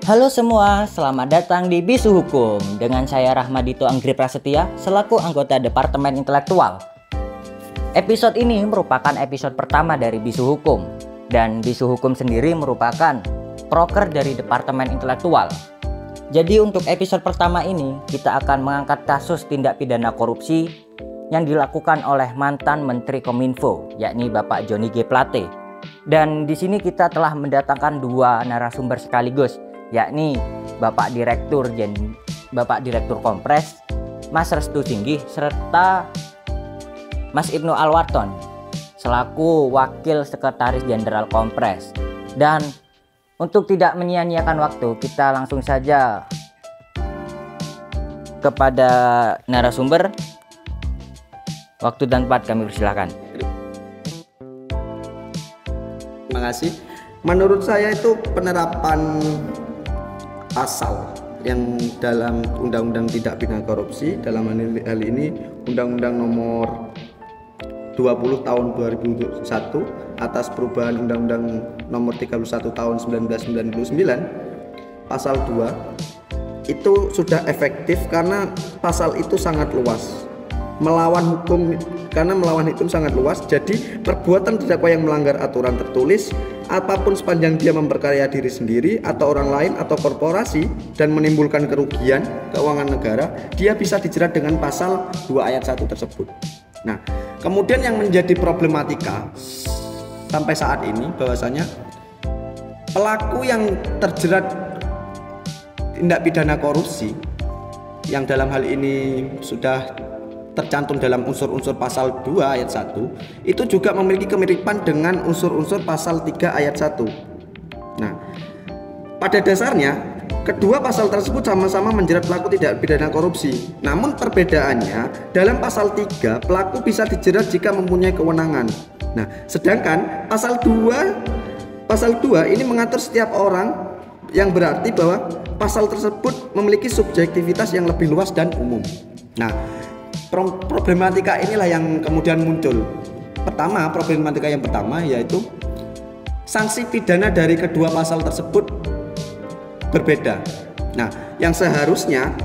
Halo semua, selamat datang di Bisu Hukum dengan saya Rahmadito Anggri Prasetya selaku anggota Departemen Intelektual. Episode ini merupakan episode pertama dari Bisu Hukum dan Bisu Hukum sendiri merupakan proker dari Departemen Intelektual. Jadi untuk episode pertama ini kita akan mengangkat kasus tindak pidana korupsi yang dilakukan oleh mantan Menteri Kominfo, yakni Bapak Johnny G. Plate. Dan di sini kita telah mendatangkan dua narasumber sekaligus, yakni Bapak Direktur Kompres, Mas Restu Singgih, serta Mas Ibnu Alwaton selaku Wakil Sekretaris Jenderal Kompres. Dan untuk tidak menyia-nyiakan waktu, kita langsung saja kepada narasumber. Waktu dan tempat kami persilakan. Terima kasih. Menurut saya itu penerapan pasal yang dalam Undang-Undang Tindak Pidana Korupsi, dalam hal ini Undang-Undang Nomor 20 Tahun 2001 atas perubahan Undang-Undang Nomor 31 Tahun 1999 pasal 2 itu sudah efektif karena pasal itu sangat luas. Melawan hukum sangat luas. Jadi perbuatan terdakwa yang melanggar aturan tertulis apapun sepanjang dia memperkaya diri sendiri atau orang lain atau korporasi dan menimbulkan kerugian keuangan negara, dia bisa dijerat dengan pasal 2 ayat 1 tersebut. Nah, kemudian yang menjadi problematika sampai saat ini bahwasanya pelaku yang terjerat tindak pidana korupsi yang dalam hal ini sudah tercantum dalam unsur-unsur pasal 2 ayat 1 itu juga memiliki kemiripan dengan unsur-unsur pasal 3 ayat 1. Nah, pada dasarnya kedua pasal tersebut sama-sama menjerat pelaku tindak pidana korupsi. Namun perbedaannya dalam pasal 3 pelaku bisa dijerat jika mempunyai kewenangan. Nah, sedangkan pasal 2 ini mengatur setiap orang, yang berarti bahwa pasal tersebut memiliki subjektivitas yang lebih luas dan umum. Nah, problematika inilah yang kemudian muncul. Problematika yang pertama yaitu sanksi pidana dari kedua pasal tersebut berbeda. Nah, yang seharusnya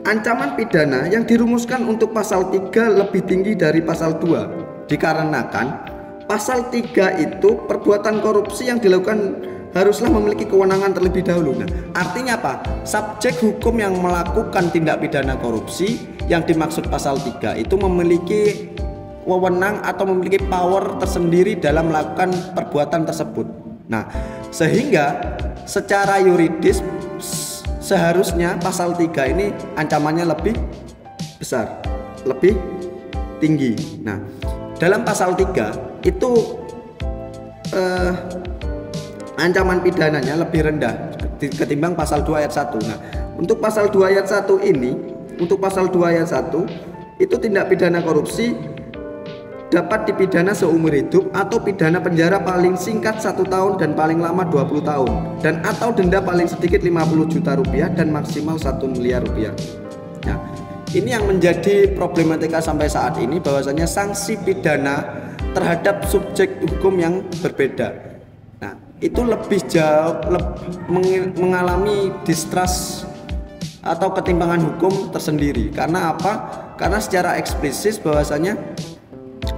ancaman pidana yang dirumuskan untuk pasal 3 lebih tinggi dari pasal 2 dikarenakan pasal 3 itu perbuatan korupsi yang dilakukan haruslah memiliki kewenangan terlebih dahulu. Nah, artinya apa? Subjek hukum yang melakukan tindak pidana korupsi yang dimaksud pasal 3 itu memiliki wewenang atau memiliki power tersendiri dalam melakukan perbuatan tersebut. Nah, sehingga secara yuridis seharusnya pasal 3 ini ancamannya lebih besar, lebih tinggi. Nah, dalam pasal 3 itu ancaman pidananya lebih rendah ketimbang pasal 2 ayat 1. Nah, untuk pasal 2 ayat 1 itu tindak pidana korupsi dapat dipidana seumur hidup atau pidana penjara paling singkat 1 tahun dan paling lama 20 tahun dan atau denda paling sedikit 50 juta rupiah dan maksimal 1 miliar rupiah. Nah, ini yang menjadi problematika sampai saat ini bahwasanya sanksi pidana terhadap subjek hukum yang berbeda. Nah, itu lebih jauh mengalami distrust atau ketimpangan hukum tersendiri. Karena apa? Karena secara eksplisit bahwasanya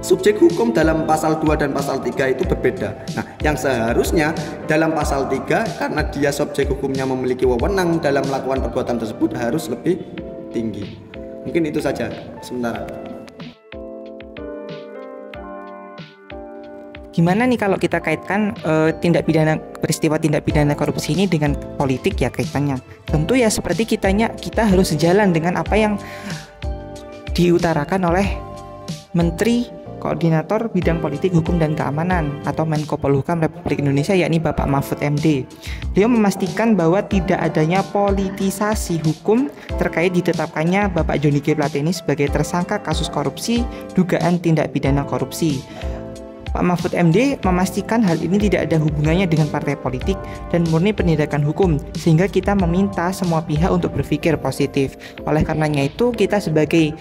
subjek hukum dalam pasal 2 dan pasal 3 itu berbeda. Nah, yang seharusnya dalam pasal 3 karena dia subjek hukumnya memiliki wewenang dalam melakukan perbuatan tersebut harus lebih tinggi. Mungkin itu saja sementara. Gimana nih kalau kita kaitkan peristiwa tindak pidana korupsi ini dengan politik ya kaitannya? Tentu ya seperti kita harus sejalan dengan apa yang diutarakan oleh Menteri Koordinator Bidang Politik, Hukum dan Keamanan atau Menko Polhukam Republik Indonesia, yakni Bapak Mahfud MD. Beliau memastikan bahwa tidak adanya politisasi hukum terkait ditetapkannya Bapak Johnny G. Plate ini sebagai tersangka kasus korupsi dugaan tindak pidana korupsi. Pak Mahfud MD memastikan hal ini tidak ada hubungannya dengan partai politik dan murni penindakan hukum, sehingga kita meminta semua pihak untuk berpikir positif. Oleh karenanya itu kita sebagai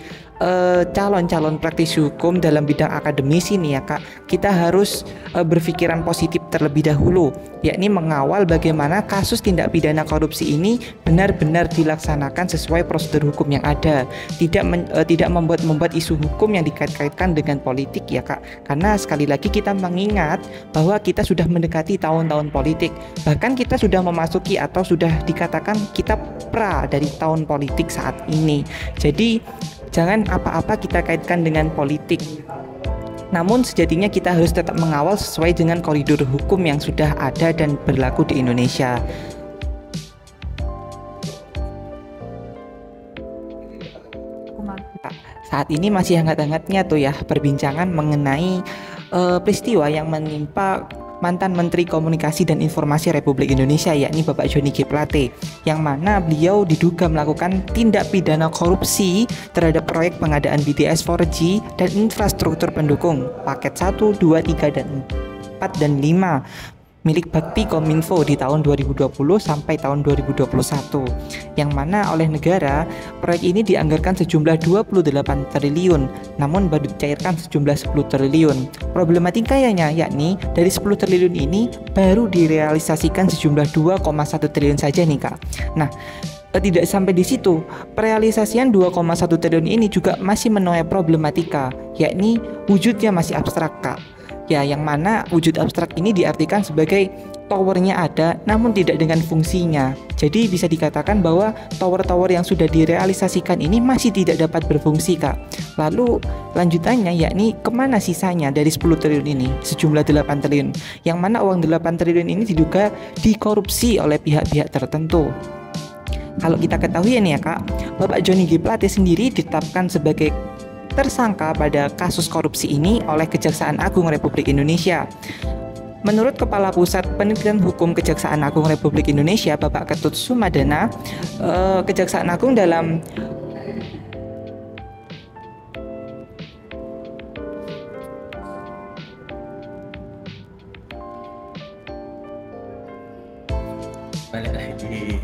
calon-calon praktisi hukum dalam bidang akademisi nih ya Kak, kita harus berpikiran positif terlebih dahulu, yakni mengawal bagaimana kasus tindak pidana korupsi ini benar-benar dilaksanakan sesuai prosedur hukum yang ada, tidak membuat isu hukum yang dikait-kaitkan dengan politik ya Kak. Karena sekali lagi kita mengingat bahwa kita sudah mendekati tahun-tahun politik, bahkan kita sudah memasuki atau sudah dikatakan kita pra dari tahun politik saat ini. Jadi jangan apa-apa kita kaitkan dengan politik. Namun sejatinya kita harus tetap mengawal sesuai dengan koridor hukum yang sudah ada dan berlaku di Indonesia. Saat ini masih hangat-hangatnya tuh ya perbincangan mengenai peristiwa yang menimpa mantan Menteri Komunikasi dan Informasi Republik Indonesia, yakni Bapak Johnny G. Plate, yang mana beliau diduga melakukan tindak pidana korupsi terhadap proyek pengadaan BTS 4G dan infrastruktur pendukung paket 1, 2, 3, dan 4 dan 5 milik Bakti Kominfo di tahun 2020 sampai tahun 2021, yang mana oleh negara proyek ini dianggarkan sejumlah 28 triliun namun baru dicairkan sejumlah 10 triliun. Problematikanya yakni dari 10 triliun ini baru direalisasikan sejumlah 2,1 triliun saja nih Kak. Nah, tidak sampai di situ, perealisasian 2,1 triliun ini juga masih menuai problematika, yakni wujudnya masih abstrak Kak. Ya, yang mana wujud abstrak ini diartikan sebagai towernya ada namun tidak dengan fungsinya. Jadi bisa dikatakan bahwa tower-tower yang sudah direalisasikan ini masih tidak dapat berfungsi Kak. Lalu lanjutannya yakni kemana sisanya dari 10 triliun ini, sejumlah 8 triliun, yang mana uang 8 triliun ini diduga dikorupsi oleh pihak-pihak tertentu. Kalau kita ketahui ya nih ya Kak, Bapak Johnny G. Plate sendiri ditetapkan sebagai tersangka pada kasus korupsi ini oleh Kejaksaan Agung Republik Indonesia. Menurut Kepala Pusat Penelitian Hukum Kejaksaan Agung Republik Indonesia, Bapak Ketut Sumadana, Kejaksaan Agung dalam balik lagi.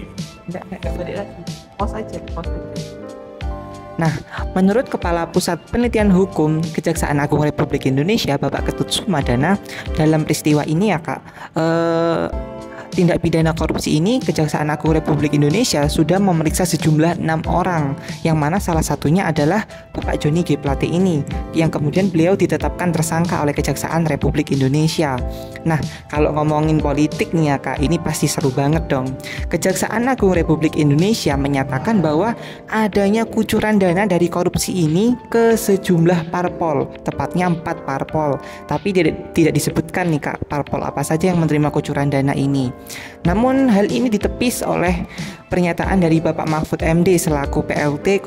Enggak balik lagi. Pause aja. Nah, menurut Kepala Pusat Penelitian Hukum Kejaksaan Agung Republik Indonesia, Bapak Ketut Sumadana, dalam peristiwa ini ya Kak, tindak pidana korupsi ini Kejaksaan Agung Republik Indonesia sudah memeriksa sejumlah 6 orang, yang mana salah satunya adalah Bapak Johnny G. Plate ini, yang kemudian beliau ditetapkan tersangka oleh Kejaksaan Republik Indonesia. Nah, kalau ngomongin politik nih ya Kak, ini pasti seru banget dong. Kejaksaan Agung Republik Indonesia menyatakan bahwa adanya kucuran dana dari korupsi ini ke sejumlah parpol, tepatnya 4 parpol. Tapi tidak disebutkan nih Kak, parpol apa saja yang menerima kucuran dana ini. Namun hal ini ditepis oleh pernyataan dari Bapak Mahfud MD selaku PLT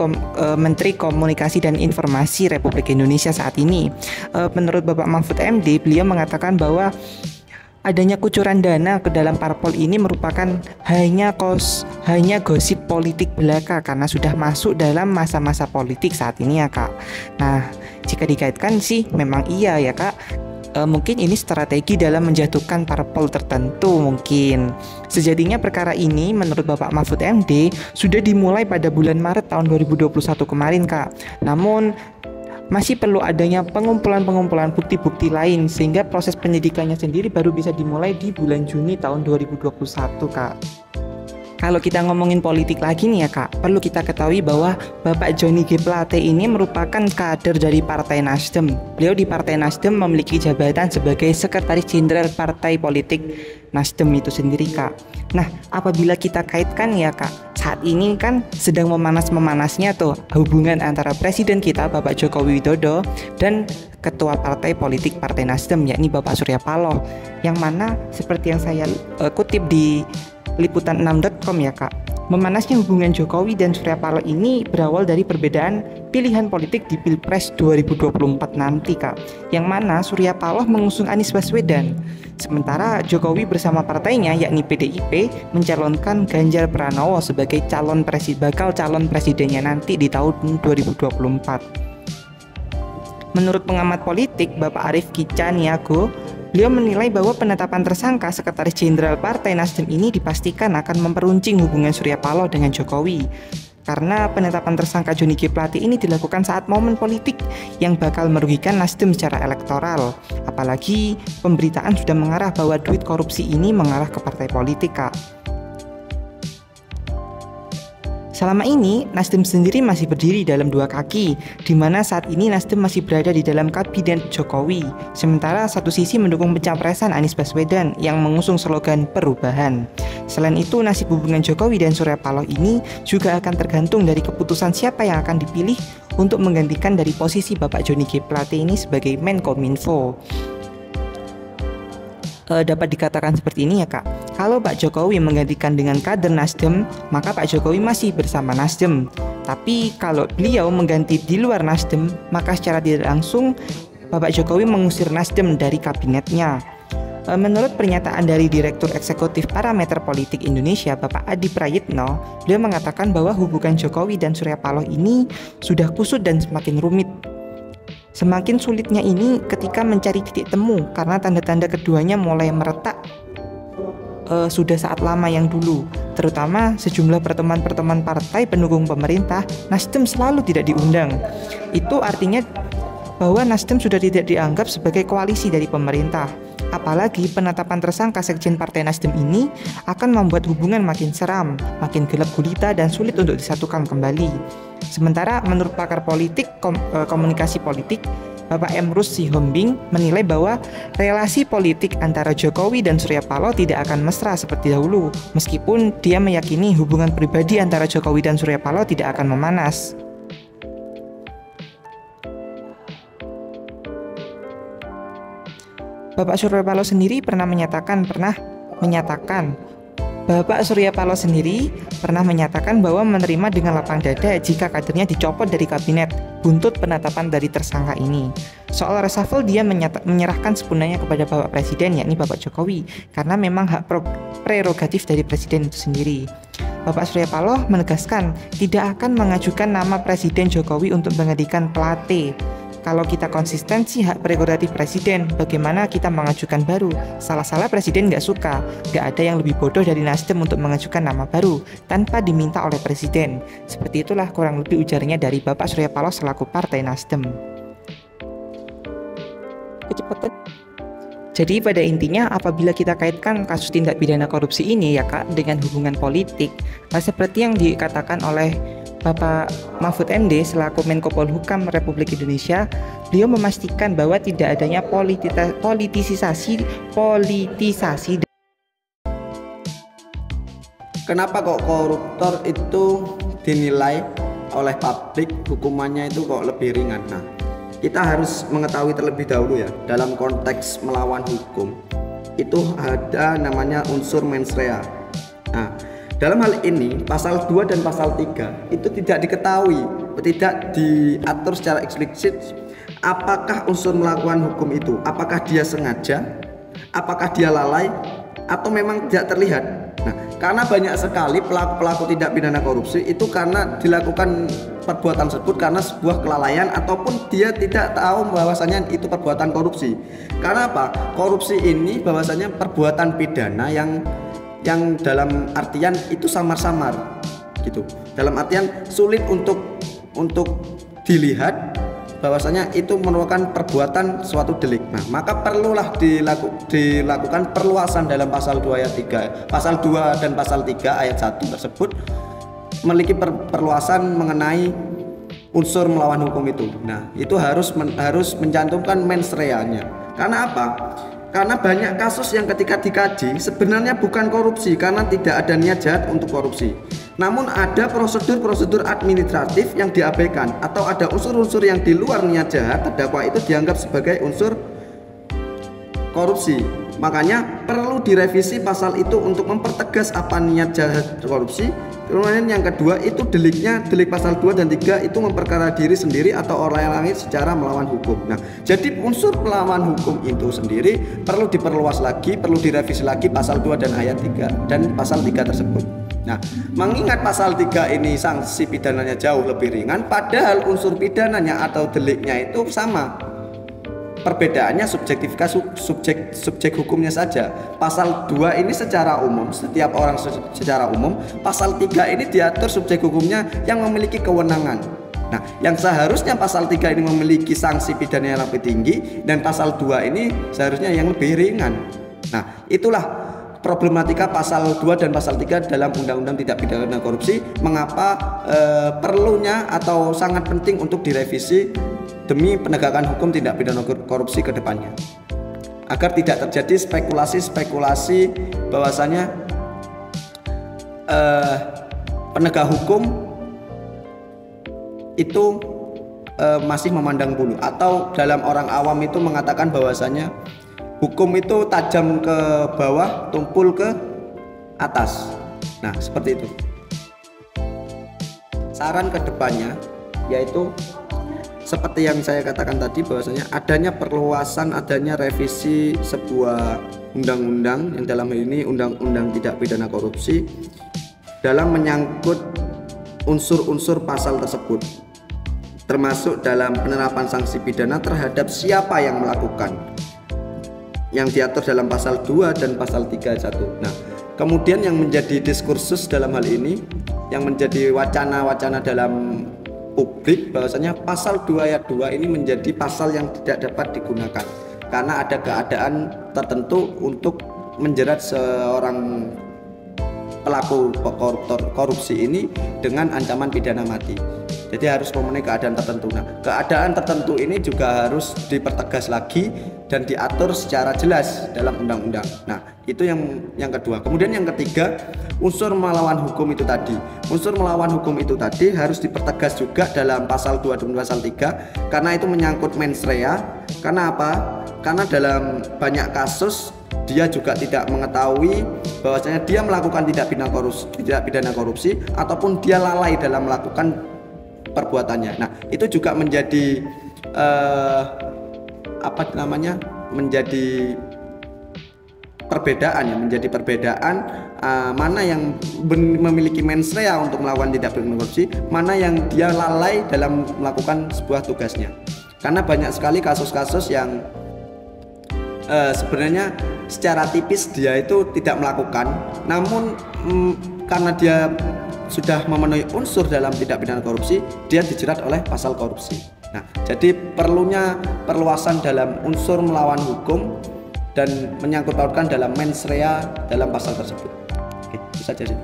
Menteri Komunikasi dan Informasi Republik Indonesia saat ini. Menurut Bapak Mahfud MD, beliau mengatakan bahwa adanya kucuran dana ke dalam parpol ini merupakan hanya gosip politik belaka karena sudah masuk dalam masa-masa politik saat ini ya Kak. Nah, jika dikaitkan sih memang iya ya Kak. Mungkin ini strategi dalam menjatuhkan parpol tertentu mungkin. Sejatinya perkara ini menurut Bapak Mahfud MD sudah dimulai pada bulan Maret tahun 2021 kemarin Kak. Namun masih perlu adanya pengumpulan bukti-bukti lain sehingga proses penyidikannya sendiri baru bisa dimulai di bulan Juni tahun 2021 Kak. Kalau kita ngomongin politik lagi nih ya Kak, perlu kita ketahui bahwa Bapak Johnny G. Plate ini merupakan kader dari Partai Nasdem. Beliau di Partai Nasdem memiliki jabatan sebagai Sekretaris Jenderal Partai Politik Nasdem itu sendiri Kak. Nah, apabila kita kaitkan ya Kak, saat ini kan sedang memanas-memanasnya tuh hubungan antara Presiden kita Bapak Joko Widodo dan Ketua Partai Politik Partai Nasdem yakni Bapak Surya Paloh, yang mana seperti yang saya kutip di liputan6.com ya Kak, memanasnya hubungan Jokowi dan Surya Paloh ini berawal dari perbedaan pilihan politik di Pilpres 2024 nanti Kak, yang mana Surya Paloh mengusung Anies Baswedan, sementara Jokowi bersama partainya yakni PDIP mencalonkan Ganjar Pranowo sebagai bakal calon presidennya nanti di tahun 2024. Menurut pengamat politik Bapak Arief Kicaniago, beliau menilai bahwa penetapan tersangka Sekretaris Jenderal Partai Nasdem ini dipastikan akan memperuncing hubungan Surya Paloh dengan Jokowi. karena penetapan tersangka Johnny G. Plate ini dilakukan saat momen politik yang bakal merugikan Nasdem secara elektoral. Apalagi pemberitaan sudah mengarah bahwa duit korupsi ini mengarah ke partai politik, Kak. Selama ini, Nasdem sendiri masih berdiri dalam dua kaki, di mana saat ini Nasdem masih berada di dalam kabinet Jokowi. Sementara satu sisi mendukung pencapresan Anies Baswedan yang mengusung slogan perubahan. Selain itu, nasib hubungan Jokowi dan Surya Paloh ini juga akan tergantung dari keputusan siapa yang akan dipilih untuk menggantikan dari posisi Bapak Johnny G. Plate ini sebagai Menkominfo. Dapat dikatakan seperti ini ya, Kak. Kalau Pak Jokowi menggantikan dengan kader Nasdem, maka Pak Jokowi masih bersama Nasdem. Tapi kalau beliau mengganti di luar Nasdem, maka secara tidak langsung Bapak Jokowi mengusir Nasdem dari kabinetnya. Menurut pernyataan dari Direktur Eksekutif Parameter Politik Indonesia, Bapak Adi Prayitno, beliau mengatakan bahwa hubungan Jokowi dan Surya Paloh ini sudah kusut dan semakin rumit. Semakin sulitnya ini ketika mencari titik temu karena tanda-tanda keduanya mulai meretak sudah saat lama yang dulu. Terutama sejumlah pertemuan-pertemuan partai pendukung pemerintah, Nasdem selalu tidak diundang. Itu artinya bahwa Nasdem sudah tidak dianggap sebagai koalisi dari pemerintah. Apalagi penetapan tersangka sekjen Partai Nasdem ini akan membuat hubungan makin seram, makin gelap gulita dan sulit untuk disatukan kembali. Sementara menurut pakar politik komunikasi politik, Bapak Emrus Sihombing menilai bahwa relasi politik antara Jokowi dan Surya Paloh tidak akan mesra seperti dahulu, meskipun dia meyakini hubungan pribadi antara Jokowi dan Surya Paloh tidak akan memanas. Bapak Surya Paloh sendiri pernah menyatakan bahwa menerima dengan lapang dada jika kadernya dicopot dari kabinet buntut penetapan dari tersangka ini. Soal reshuffle dia menyerahkan sepenuhnya kepada Bapak Presiden, yakni Bapak Jokowi, karena memang hak prerogatif dari Presiden itu sendiri. Bapak Surya Paloh menegaskan tidak akan mengajukan nama Presiden Jokowi untuk menggantikan Plate. Kalau kita konsistensi hak prerogatif presiden, bagaimana kita mengajukan baru? Salah-salah presiden nggak suka, nggak ada yang lebih bodoh dari Nasdem untuk mengajukan nama baru tanpa diminta oleh presiden. Seperti itulah kurang lebih ujarnya dari Bapak Surya Paloh selaku Partai Nasdem. Kecepatan. Jadi pada intinya apabila kita kaitkan kasus tindak pidana korupsi ini ya Kak dengan hubungan politik, seperti yang dikatakan oleh Bapak Mahfud MD selaku Menko Polhukam Republik Indonesia, beliau memastikan bahwa tidak adanya politisasi. Kenapa kok koruptor itu dinilai oleh publik hukumannya itu kok lebih ringan? Nah, kita harus mengetahui terlebih dahulu ya, dalam konteks melawan hukum itu ada namanya unsur mens rea. Nah, dalam hal ini pasal 2 dan pasal 3 itu tidak diketahui, tidak diatur secara eksplisit apakah unsur melakukan hukum itu, apakah dia sengaja, apakah dia lalai, atau memang tidak terlihat. Nah, karena banyak sekali pelaku-pelaku tindak pidana korupsi itu karena dilakukan perbuatan tersebut karena sebuah kelalaian ataupun dia tidak tahu bahwasanya itu perbuatan korupsi. Karena apa? Korupsi ini bahwasanya perbuatan pidana yang dalam artian itu samar-samar gitu. Dalam artian sulit untuk dilihat bahwasanya itu merupakan perbuatan suatu delik. Nah, maka perlulah dilakukan perluasan dalam pasal 2 ayat 3. Pasal 2 dan pasal 3 ayat 1 tersebut memiliki perluasan mengenai unsur melawan hukum itu. Nah, itu harus mencantumkan mens rea-nya. Karena apa? Karena banyak kasus yang ketika dikaji sebenarnya bukan korupsi karena tidak ada niat jahat untuk korupsi. Namun ada prosedur-prosedur administratif yang diabaikan atau ada unsur-unsur yang di luar niat jahat terdakwa itu dianggap sebagai unsur korupsi. Makanya perlu direvisi pasal itu untuk mempertegas apa niat jahat korupsi. Kemudian yang kedua itu delik pasal 2 dan 3 itu memperkara diri sendiri atau orang lain secara melawan hukum. Nah, jadi unsur melawan hukum itu sendiri perlu diperluas lagi, perlu direvisi lagi pasal 2 dan ayat 3 dan pasal 3 tersebut. Nah, mengingat pasal 3 ini sanksi pidananya jauh lebih ringan, padahal unsur pidananya atau deliknya itu sama. perbedaannya subjek hukumnya saja. Pasal 2 ini secara umum, setiap orang secara umum. Pasal 3 ini diatur subjek hukumnya yang memiliki kewenangan. Nah, yang seharusnya pasal 3 ini memiliki sanksi pidana yang lebih tinggi, dan pasal 2 ini seharusnya yang lebih ringan. Nah, itulah problematika pasal 2 dan pasal 3 dalam Undang-Undang Tindak Pidana Korupsi. Mengapa perlunya atau sangat penting untuk direvisi demi penegakan hukum tindak pidana korupsi ke depannya, agar tidak terjadi spekulasi bahwasanya penegak hukum itu masih memandang bulu, atau dalam orang awam itu mengatakan bahwasanya hukum itu tajam ke bawah, tumpul ke atas. Nah, seperti itu. Saran ke depannya yaitu seperti yang saya katakan tadi, bahwasanya adanya perluasan, adanya revisi sebuah undang-undang, yang dalam hal ini Undang-Undang Tindak Pidana Korupsi, dalam menyangkut unsur-unsur pasal tersebut, termasuk dalam penerapan sanksi pidana terhadap siapa yang melakukan, yang diatur dalam pasal 2 dan pasal 31. Nah, kemudian yang menjadi diskursus dalam hal ini, yang menjadi wacana-wacana dalam publik, bahwasanya pasal 2 ayat 2 ini menjadi pasal yang tidak dapat digunakan karena ada keadaan tertentu untuk menjerat seorang pelaku korupsi ini dengan ancaman pidana mati. Jadi harus memenuhi keadaan tertentu. Nah, keadaan tertentu ini juga harus dipertegas lagi dan diatur secara jelas dalam undang-undang. Nah, itu yang kedua. Kemudian yang ketiga, unsur melawan hukum itu tadi. Unsur melawan hukum itu tadi harus dipertegas juga dalam pasal 2 dan pasal 3, karena itu menyangkut mens rea. Karena apa? Karena dalam banyak kasus dia juga tidak mengetahui bahwasanya dia melakukan tindak pidana korupsi ataupun dia lalai dalam melakukan perbuatannya. Nah, itu juga menjadi menjadi perbedaan, mana yang memiliki mens rea untuk melakukan tindak pidana korupsi, mana yang dia lalai dalam melakukan sebuah tugasnya. Karena banyak sekali kasus-kasus yang sebenarnya secara tipis dia itu tidak melakukan, namun karena dia sudah memenuhi unsur dalam tindak pidana korupsi, dia dijerat oleh pasal korupsi. Nah, jadi perlunya perluasan dalam unsur melawan hukum dan menyangkut pautkan dalam mens rea dalam pasal tersebut. Oke, itu saja sih.